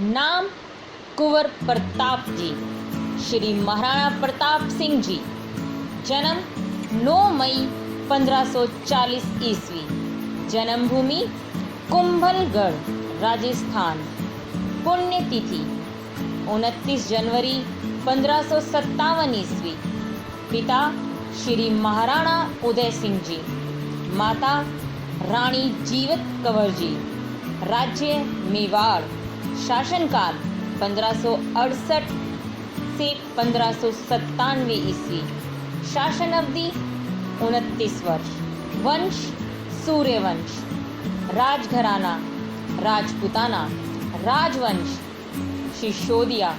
नाम कुंवर प्रताप जी, श्री महाराणा प्रताप सिंह जी। जन्म 9 मई 1540 ईस्वी। जन्मभूमि कुंभलगढ़, राजस्थान। पुण्यतिथि 29 जनवरी 1557 ईस्वी। पिता श्री महाराणा उदय सिंह जी, माता रानी जीवत कंवर जी। राज्य मेवाड़। शासनकाल 1568 से 1597 ईस्वी। शासन अवधि 29 वर्ष। वंश सूर्यवंश। राजघराना राजपूताना। राजवंश सिसोदिया।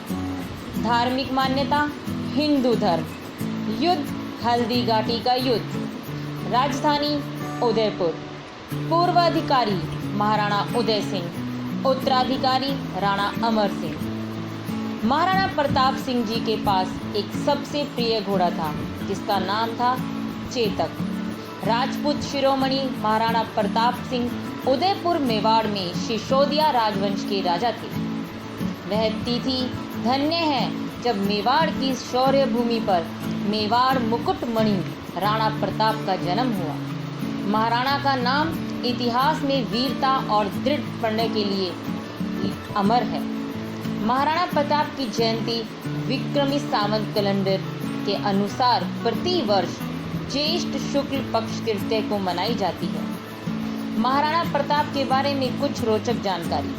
धार्मिक मान्यता हिंदू धर्म। युद्ध हल्दी घाटी का युद्ध। राजधानी उदयपुर। पूर्वाधिकारी महाराणा उदय सिंह। उत्तराधिकारी राणा अमर सिंह। महाराणा प्रताप सिंह जी के पास एक सबसे प्रिय घोड़ा था जिसका नाम था चेतक। राजपूत शिरोमणि महाराणा प्रताप सिंह उदयपुर मेवाड़ में सिसोदिया राजवंश के राजा थे। वह तिथि धन्य है जब मेवाड़ की शौर्य भूमि पर मेवाड़ मुकुटमणि राणा प्रताप का जन्म हुआ। महाराणा का नाम इतिहास में वीरता और दृढ़ प्रणय के लिए अमर है। महाराणा प्रताप की जयंती विक्रमी सावंत कैलेंडर के अनुसार प्रति वर्ष ज्येष्ठ शुक्ल पक्ष तृतीया को मनाई जाती है। महाराणा प्रताप के बारे में कुछ रोचक जानकारी।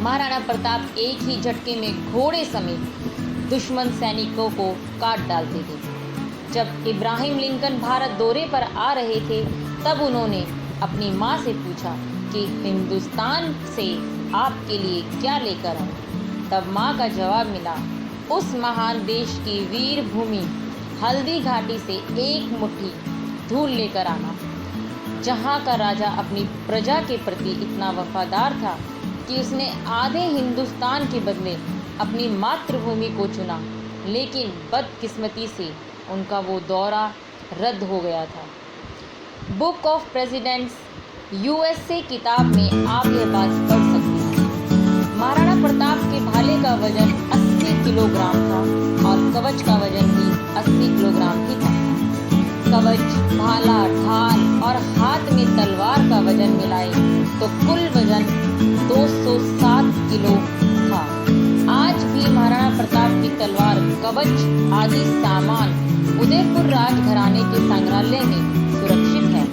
महाराणा प्रताप एक ही झटके में घोड़े समेत दुश्मन सैनिकों को काट डालते थे। जब इब्राहिम लिंकन भारत दौरे पर आ रहे थे तब उन्होंने अपनी माँ से पूछा कि हिंदुस्तान से आपके लिए क्या लेकर आऊं। तब माँ का जवाब मिला, उस महान देश की वीर भूमि हल्दी घाटी से एक मुट्ठी धूल लेकर आना, जहाँ का राजा अपनी प्रजा के प्रति इतना वफादार था कि उसने आधे हिंदुस्तान के बदले अपनी मातृभूमि को चुना, लेकिन बदकिस्मती से उनका वो दौरा रद्द हो गया था। बुक ऑफ प्रेसिडेंट्स USA किताब में आप यह बात पढ़ सकते हैं। महाराणा प्रताप के भाले का वजन 80 किलोग्राम था और कवच का वजन भी 80 किलोग्राम ही था। कवच, भाला, ढाल और हाथ में तलवार का वजन मिलाए तो कुल वजन 207 किलो था। आज भी महाराणा प्रताप की तलवार, कवच आदि सामान उदयपुर राजघराने के संग्रहालय में सुरक्षित है।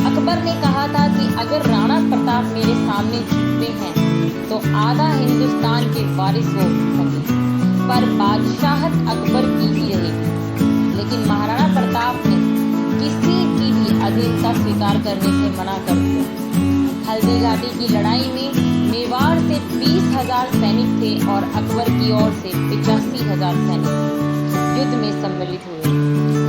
अकबर ने कहा था कि अगर राणा प्रताप मेरे सामने झुकते हैं तो आधा हिंदुस्तान के वारिस वो होंगे, पर बादशाहत अकबर की ही रहेगी। लेकिन महाराणा प्रताप ने किसी की भी अधीनता स्वीकार करने से मना कर दिया। हल्दी घाटी की लड़ाई में मेवाड़ से 20,000 सैनिक थे और अकबर की ओर से 85,000 सैनिक युद्ध में सम्मिलित हुए।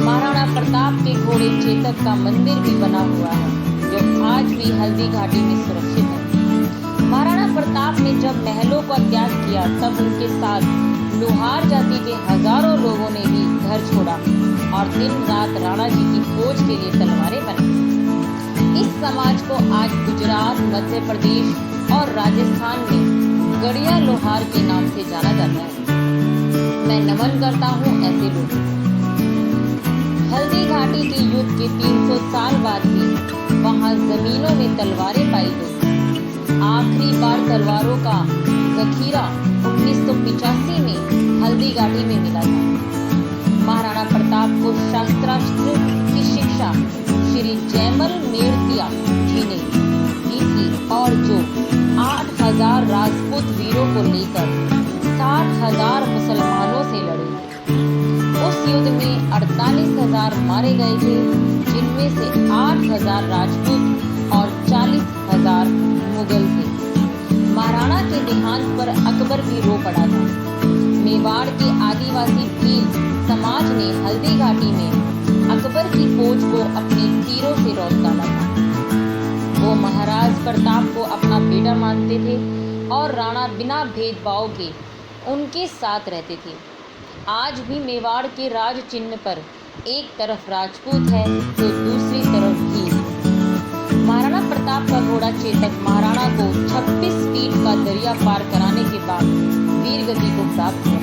महाराणा प्रताप के घोड़े चेतक का मंदिर भी बना हुआ है जो आज भी हल्दी घाटी में सुरक्षित है। महाराणा प्रताप ने जब महलों का त्याग किया तब उनके साथ लुहार जाति के हजारों लोगों ने भी घर छोड़ा और दिन रात राणा जी की फौज के लिए तलवारें बनाई। इस समाज को आज गुजरात, मध्य प्रदेश और राजस्थान में गड़िया लोहार के नाम से जाना जाता है। मैं नमन करता हूँ ऐसे लोगों को। हल्दी घाटी के युद्ध के 300 साल बाद भी वहाँ जमीनों में तलवारें पाई गई। आखिरी बार तलवारों का जखीरा 1985 में हल्दी घाटी में मिला था। महाराणा प्रताप को शस्त्रास्त्र की शिक्षा श्री जयमल मेड़तिया जी ने दी थी और जो 8,000 राजपूत वीरों को लेकर 60,000 मुसलमानों से लड़े। उस युद्ध में 48,000 मारे गए थे, जिनमें से 8,000 राजपूत और 40,000 मुगल थे। महाराणा के देहांत पर अकबर भी रो पड़ा था। मेवाड़ के आदिवासी भील समाज ने हल्दी घाटी में अकबर की फौज को अपने तीरों से रौंद डाला था। वो महाराज प्रताप को अपना बेटा मानते थे और राणा बिना भेदभाव के उनके साथ रहते थे। आज भी मेवाड़ के राज चिन्ह पर एक तरफ राजपूत है तो दूसरी तरफ भील। महाराणा प्रताप का घोड़ा चेतक महाराणा को 26 फीट का दरिया पार कराने के बाद वीर गति को प्राप्त हुआ।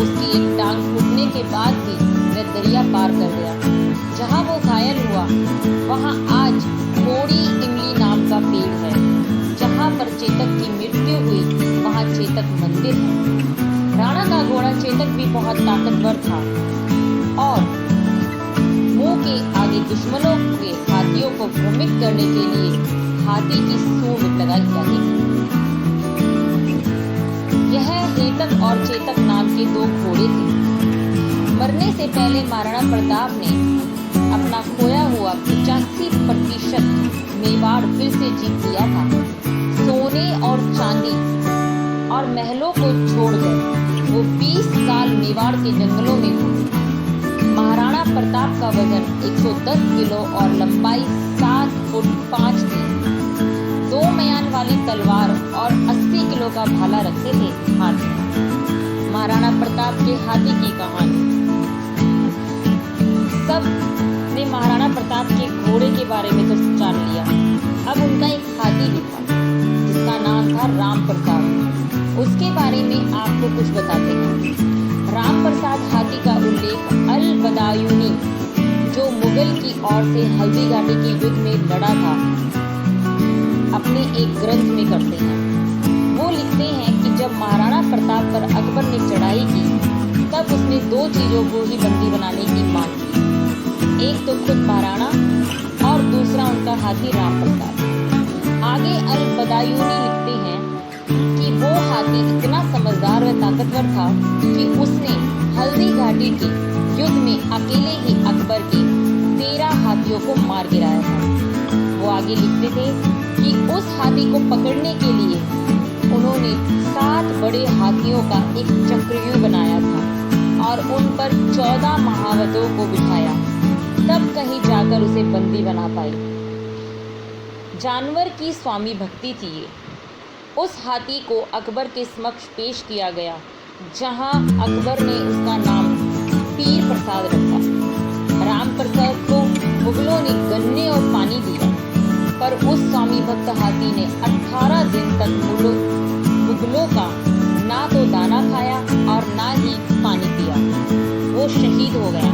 उसकी एक टांग फूटने के बाद भी वह दरिया पार कर गया। जहाँ वो घायल हुआ वहाँ आज कोड़ी इमली नाम का पेड़ है। जहाँ पर चेतक की मृत्यु हुई वहाँ चेतक मंदिर है। राणा का घोड़ा चेतक भी बहुत ताकतवर था और मुंह के आगे दुश्मनों के हाथियों को भ्रमित करने के लिए हाथी की सूंड लगाई जाती थी। यह हेतक और चेतक नाम के दो घोड़े थे। मरने से पहले महाराणा प्रताप ने अपना खोया हुआ 85% मेवाड़ फिर से जीत लिया था। सोने और चांदी और महलों को छोड़कर वो 20 साल मेवाड़ के जंगलों में घूमे। महाराणा प्रताप का वजन 110 किलो और लंबाई 7 फुट 5 थी। 2 म्यान वाली तलवार और 80 किलो का भाला रखते थे हाथी। महाराणा प्रताप के हाथी की कहानी। सब ने महाराणा प्रताप के घोड़े के बारे में तो जान लिया। अब उनका एक हाथी भी था जिसका नाम था राम प्रसाद। उसके बारे में आपको कुछ बताते हैं। राम प्रसाद हाथी का उल्लेख अल बदायूनी, जो मुगल की ओर से हल्दी घाटी के युद्ध में लड़ा था, अपने एक ग्रंथ में करते हैं। वो लिखते हैं कि जब महाराणा प्रताप पर अकबर ने चढ़ाई की तब उसने 2 चीजों को ही बंदी बनाने की मांग की। एक तो खुद महाराणा और दूसरा उनका हाथी राम प्रसाद। आगे अल बदायूनी लिखते हैं कि वो हाथी इतना समझदार व ताकतवर था कि उसने हल्दी घाटी के युद्ध में अकेले ही अकबर के 13 हाथियों को मार गिराया था। वो आगे लिखते थे कि उस हाथी को पकड़ने के लिए उन्होंने 7 बड़े हाथियों का एक चक्रव्यूह बनाया था और उन पर 14 महावतों को बिठाया, तब कहीं जाकर उसे बंदी बना पाए। जानवर की स्वामी भक्ति थी ये। उस हाथी को अकबर के समक्ष पेश किया गया, जहां अकबर ने उसका नाम पीर प्रसाद रखा। राम प्रसाद को मुगलों ने गन्ने और पानी दिया, पर उस स्वामी भक्त हाथी ने 18 दिन तक मुगलों का ना तो दाना खाया और ना ही पानी पिया। वो शहीद हो गया।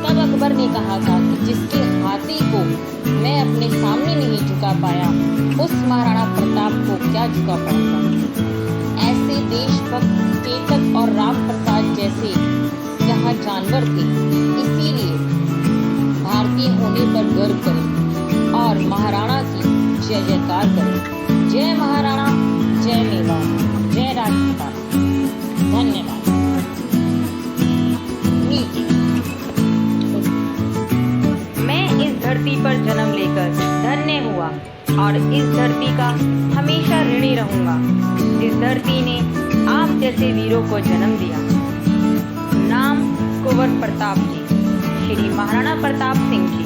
तब अकबर ने कहा था कि जिसके हाथी को मैं अपने सामने नहीं झुका पाया, उस महाराणा प्रताप को क्या झुका पाऊंगा। ऐसे देशभक्त चेतक और राम प्रसाद जैसे यहाँ जानवर थे। इसीलिए भारतीय होने पर गर्व करें और महाराणा की जय जयकार करें। जय महाराणा, जय मेवाड़, जय राजप्रताप। धन्यवाद। मैं इस धरती पर जन्म लेकर धन्य हुआ और इस धरती का हमेशा ऋणी रहूंगा। इस धरती ने आप जैसे वीरों को जन्म दिया। नाम कुंवर प्रताप जी, श्री महाराणा प्रताप सिंह जी।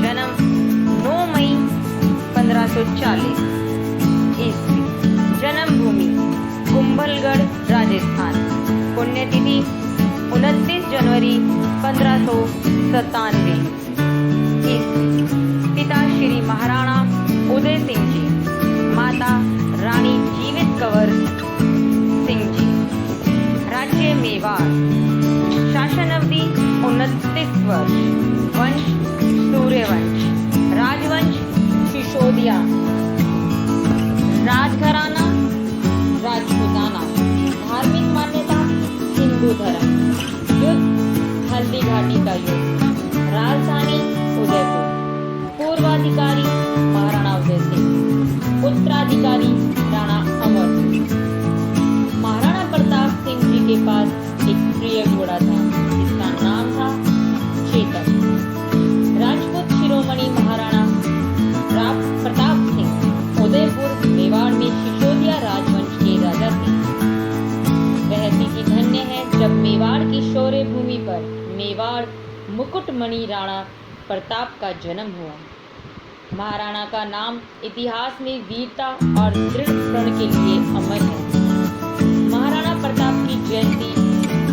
जन्म 9 मई 1540 ईस्वी। जन्मभूमि कुंभलगढ़, राजस्थान। पुण्यतिथि 29 जनवरी 1597 ईस्वी। पिता श्री महाराणा उदय सिंह जी, माता रानी जीवित कंवर सिंह जी। राज्य मेवाड़। शासन अवधि 29 वर्ष। वंश सूर्यवंश। राजवंश सिसोदिया। राजघराना राजपूताना। धार्मिक मान्यता हिंदू धर्म। युद्ध हल्दी घाटी का युद्ध। राजधानी उदयपुर। पूर्वाधिकारी महाराणा उदय सिंह। उत्तराधिकारी राणा अमर सिंह। महाराणा प्रताप सिंह जी के पास एक प्रिय घोड़ा था जिसका नाम था चेतक। राजपूत शिरोमणि महाराणा प्रताप सिंह उदयपुर मेवाड़ में सिसोदिया राजवंश के राजा थे। वह तिथि धन्य है जब मेवाड़ की शौर्य भूमि पर मेवाड़ मुकुटमणि राणा प्रताप का जन्म हुआ। महाराणा का नाम इतिहास में वीरता और दृढ़ प्रण के लिए अमर है। महाराणा प्रताप की जयंती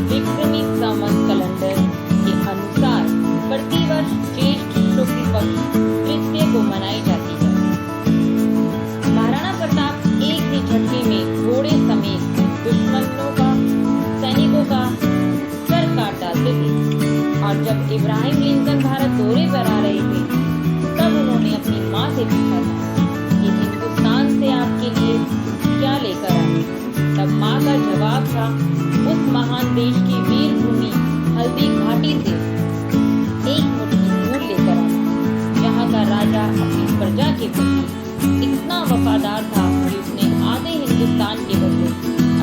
विक्रमी संवत कैलेंडर के अनुसार प्रतिवर्ष ज्येष्ठ शुक्ल पक्ष तृतीय को मनाई जाती है। घोड़े समेत सैनिकों का सर काट डालते थे। और जब इब्राहिम लिंकन भारत दौरे पर आ रहे थे तब उन्होंने अपनी माँ से पूछा था कि हिंदुस्तान से आपके लिए क्या लेकर आए। तब माँ का जवाब था, उस महान देश की वीर भूमि हल्दी घाटी से एक मुट्ठी धूल लेकर आया। यहाँ का राजा अपनी प्रजा के प्रति इतना वफादार था कि उसने आधे हिंदुस्तान के बदले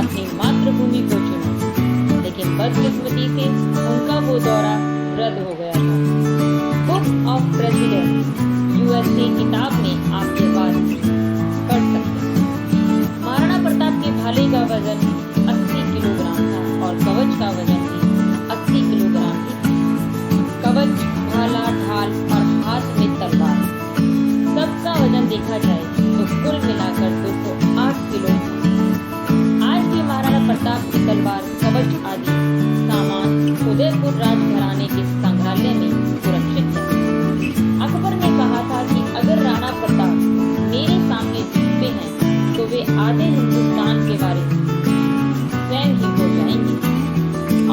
अपनी मातृभूमि को चुना, लेकिन बदकिस्मती से उनका वो दौरा रद्द हो गया था। बुक ऑफ प्रेसिडेंट यूएसए किताब में आप ये बात पढ़ सकते हैं। महाराणा प्रताप के भाले का वजन 80 किलोग्राम था और कवच का वजन भी 80 किलोग्राम थी। कवच, भाला, ढाल और हाथ में तलवार, सबका वजन देखा जाए तो कुल मिलाकर 208 किलो। आज भी महाराणा प्रताप की तलवार, कवच आदि सामान उदयपुर राजघराने के संग्रहालय में सुरक्षित है। अकबर ने कहा था कि अगर राणा प्रताप मेरे सामने झुकते हैं तो वे आधे हिंदुस्तान के बारे स्वयं ही हो जाएंगे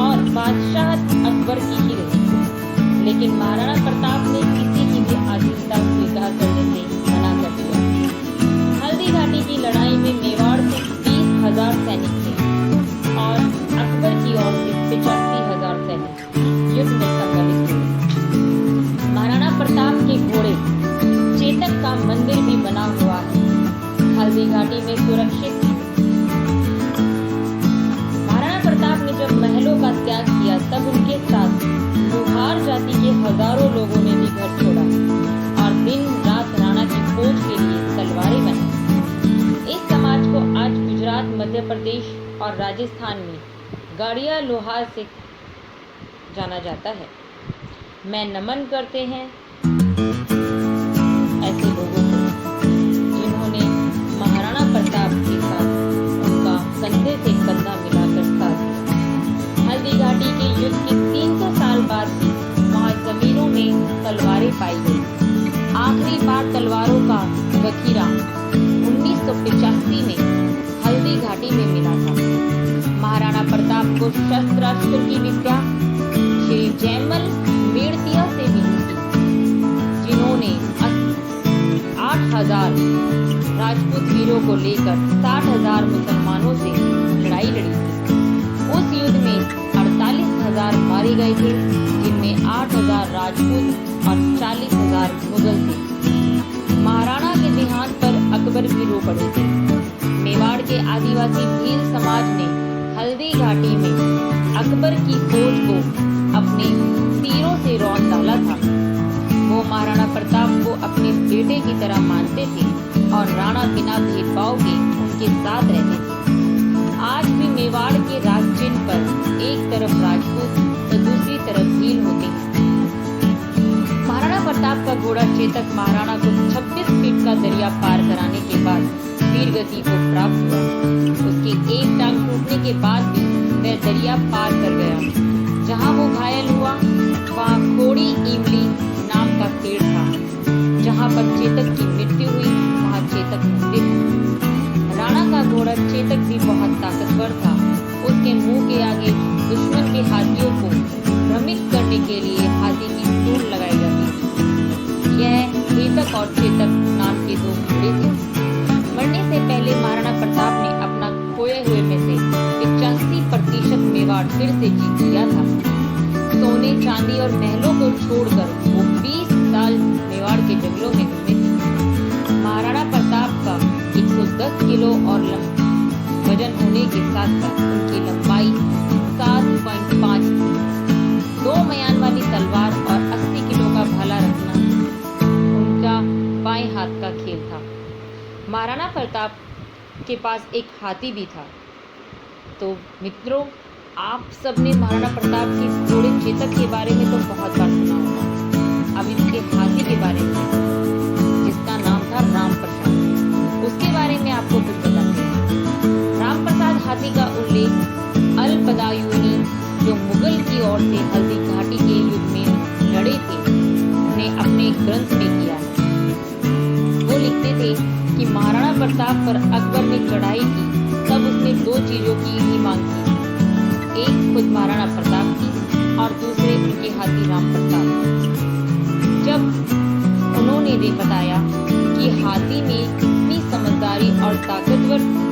और बादशाहत अकबर की ही रहेगी। लेकिन महाराणा प्रताप ने किसी की भी आधीनता स्वीकार करने से मना कर दिया। हल्दी घाटी की लड़ाई में मेवाड़ से 20,000 सैनिक थे और अकबर की ओर से 85,000 सैनिक युद्ध में सम्मिलित हुए। महाराणा प्रताप के घोड़े चेतक का मंदिर भी बना हुआ है, हल्दी घाटी में सुरक्षित। महाराणा प्रताप ने जब महलों का त्याग किया तब उनके साथ लोहार जाति के हजारों लोगों ने भी घर छोड़ा और दिन रात राणा की फौज के लिए तलवारें बनाई। इस समाज को आज गुजरात, मध्य प्रदेश और राजस्थान में गाड़िया लोहार से जाना जाता है। मैं नमन करते हैं ऐसे लोगों को जिन्होंने महाराणा प्रताप के साथ उनका कंधे से कंधा मिलाकर साथ दिया। हल्दी घाटी के युद्ध के 300 साल बाद भी वहाँ जमीनों में तलवारें पाई गई। आखिरी बार तलवारों का जखीरा 1985 में हल्दी घाटी में मिला था। महाराणा प्रताप को शस्त्रास्त्र की विद्या श्री जयमल मेड़तिया से मिली थी, जिन्होंने 8,000 राजपूत वीरों को लेकर 60,000 मुसलमानों से लड़ाई लड़ी थी। उस युद्ध में 48,000 मारे गए थे, जिनमें 8,000 राजपूत और 40,000 मुगल थे। महाराणा के देहांत पर अकबर भी रो पड़े थे। मेवाड़ के आदिवासी भील समाज ने हल्दी घाटी में अकबर की फौज को अपने तीरों से रौंद डाला था। वो महाराणा प्रताप को अपने बेटे की तरह मानते थे और राणा बिना भेदभाव के उनके साथ रहते थे। आज भी मेवाड़ के राज चिन्ह पर एक तरफ राजपूत तो दूसरी तरफ भील होते हैं। महाराणा प्रताप का घोड़ा चेतक महाराणा को 26 फीट का दरिया पार कराने के बाद वीर गति को प्राप्त हुआ। उसकी एक टांग टूटने के बाद भी वह दरिया पार कर गया। जहाँ वो घायल हुआ वहाँ खोड़ी इमली नाम का पेड़ था। जहाँ पर चेतक की मृत्यु हुई वहाँ चेतक मंदिर था। राणा का घोड़ा चेतक भी बहुत ताकतवर था। उसके मुंह के आगे दुश्मन के हाथियों को भ्रमित करने के लिए हाथी की सूंड लगाई जाती थी। यह चेतक और चेतक नाम के 2 घोड़े थे। मरने से पहले महाराणा प्रताप ने अपना खोए हुए में से 85% मेवाड़ फिर से जीत लिया था। सोने, चांदी और महलों को छोड़कर वो 20 साल मेवाड़ के जंगलों में घूमे थे। महाराणा प्रताप का 110 किलो और वजन होने के साथ साथ उनकी लंबाई 7.5 थी। 2 म्यान वाली तलवार और 80 किलो का भाला रखना उनका बाएं हाथ का खेल था। महाराणा प्रताप के पास एक हाथी भी था। तो मित्रों, आप सबने महाराणा प्रताप के घोड़े चेतक के बारे में तो बहुत बार सुना होगा। अब इसके हाथी के बारे में, जिसका नाम था राम प्रसाद, उसके बारे में आपको कुछ बताते हैं। राम प्रसाद हाथी का उल्लेख अल बदायूनी, जो मुगल की ओर से हल्दी घाटी के युद्ध में लड़े थे, ने अपने ग्रंथ में किया है। वो लिखते थे कि महाराणा प्रताप पर अकबर ने चढ़ाई की तब चीजों की ही मांग की। एक खुद महाराणा प्रताप की और दूसरे उनके हाथी राम प्रताप। जब उन्होंने बताया कि हाथी में इतनी समझदारी और ताकतवर